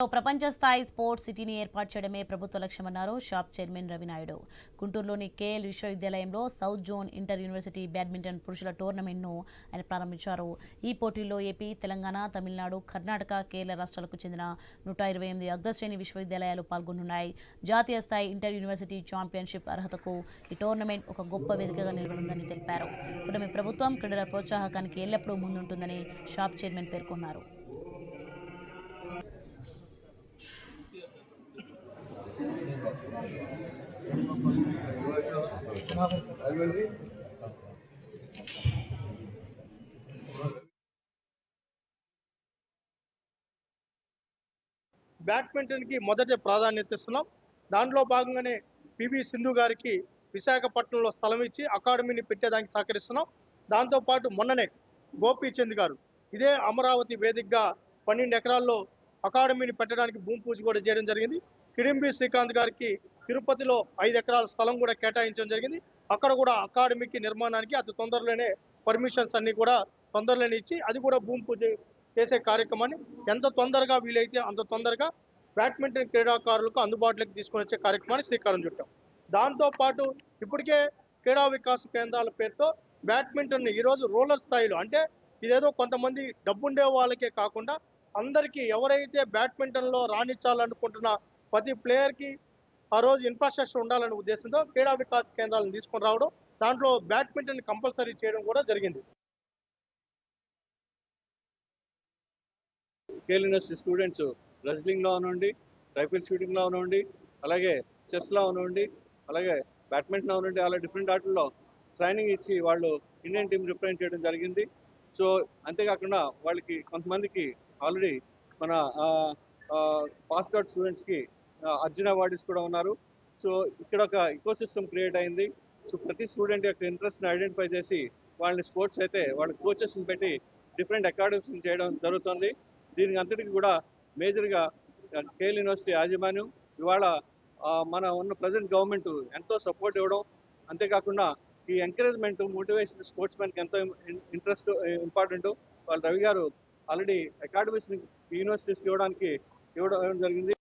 ప్రపంచ స్థాయి స్పోర్ట్స్ సిటీని ఏర్పాటు చేయడమే ప్రభుత్వ లక్ష్యమన్నారు షాప్ చైర్మన్ రవినాయుడు. గుంటూరులోని కేఎల్ విశ్వవిద్యాలయంలో south zone inter university badminton పురుషుల టోర్నమెంట్ను ఆయన ప్రారంభించారు. ఈ పోటీల్లో ఏపీ, తెలంగాణ, తమిళనాడు, కర్ణాటక, కేరళ రాష్ట్రాలకు చెందిన 128 అగ్రశ్రేణి విశ్వవిద్యాలయాలు పాల్గొనున్నాయి. జాతీయ స్థాయి ఇంటర్ యూనివర్సిటీ ఛాంపియన్షిప్ అర్హతకు ఈ టోర్నమెంట్ ఒక గొప్ప వేదికగా నిలవనుందని తెలిపారు. కూటమి ప్రభుత్వం క్రీడల ప్రోత్సాహకానికి ఎల్లప్పుడూ ముందుంటుందని షాప్ చైర్మన్ పేర్కొన్నారు. బ్యాడ్మింటన్ కి మొదటి ప్రాధాన్యత ఇస్తున్నాం. దాంట్లో భాగంగానే పివి సింధు గారికి విశాఖపట్నంలో స్థలం ఇచ్చి అకాడమీని పెట్టేదానికి సహకరిస్తున్నాం. దాంతోపాటు మొన్ననే గోపీచంద్ గారు ఇదే అమరావతి వేదికగా 12 ఎకరాల్లో అకాడమీని పెట్టడానికి భూమి పూజ కూడా చేయడం జరిగింది. కిడింబి శ్రీకాంత్ గారికి తిరుపతిలో 5 ఎకరాల స్థలం కూడా కేటాయించడం జరిగింది. అక్కడ కూడా అకాడమీకి నిర్మాణానికి అతి తొందరలోనే పర్మిషన్స్ అన్ని కూడా తొందరలోనే ఇచ్చి అది కూడా భూమి పూజ చేసే కార్యక్రమాన్ని ఎంత తొందరగా వీలైతే అంత తొందరగా బ్యాడ్మింటన్ క్రీడాకారులకు అందుబాటులోకి తీసుకొని వచ్చే కార్యక్రమాన్ని శ్రీకారం చుట్టాం. దాంతోపాటు ఇప్పటికే క్రీడా వికాస కేంద్రాల పేరుతో బ్యాడ్మింటన్ ఈరోజు రూరల్ స్థాయిలో, అంటే ఇదేదో కొంతమంది డబ్బుండే వాళ్ళకే కాకుండా అందరికీ ఎవరైతే బ్యాడ్మింటన్లో రాణించాలనుకుంటున్న ప్రతి ప్లేయర్కి ఆ రోజు ఇన్ఫ్రాస్ట్రక్చర్ ఉండాలనే ఉద్దేశంతో క్రీడా వికాస కేంద్రాలను తీసుకొని రావడం, దాంట్లో బ్యాడ్మింటన్ కంపల్సరీ చేయడం కూడా జరిగింది. కేఎల్ యూనివర్సిటీ స్టూడెంట్స్ రెజ్లింగ్లో అవనండి, రైఫిల్ షూటింగ్లో అవనండి, అలాగే చెస్లో అవనండి, అలాగే బ్యాడ్మింటన్ అవనండి, అలా డిఫరెంట్ ఆటల్లో ట్రైనింగ్ ఇచ్చి వాళ్ళు ఇండియన్ టీం రిప్రజెంట్ చేయడం జరిగింది. సో అంతేకాకుండా వాళ్ళకి కొంతమందికి ఆల్రెడీ మన పాస్డ్ అవుట్ స్టూడెంట్స్కి అర్జున అవార్డ్స్ కూడా ఉన్నారు. సో ఇక్కడ ఒక ఇకో సిస్టమ్ క్రియేట్ అయింది. సో ప్రతి స్టూడెంట్ యొక్క ఇంట్రెస్ట్ని ఐడెంటిఫై చేసి వాళ్ళని స్పోర్ట్స్ అయితే వాళ్ళ కోచెస్ని పెట్టి డిఫరెంట్ అకాడమీస్ని చేయడం జరుగుతుంది. దీనికి అంతటికి కూడా మేజర్గా కేఎల్ యూనివర్సిటీ యాజమాన్యం ఇవాళ మన ఉన్న ప్రజెంట్ గవర్నమెంట్ ఎంతో సపోర్ట్ ఇవ్వడం, అంతేకాకుండా ఈ ఎంకరేజ్మెంట్ మోటివేషన్ స్పోర్ట్స్ మ్యాన్కి ఎంతో ఇంట్రెస్ట్ ఇంపార్టెంట్. వాళ్ళ రవి గారు ఆల్రెడీ అకాడమీస్ని యూనివర్సిటీస్కి ఇవ్వడం జరిగింది.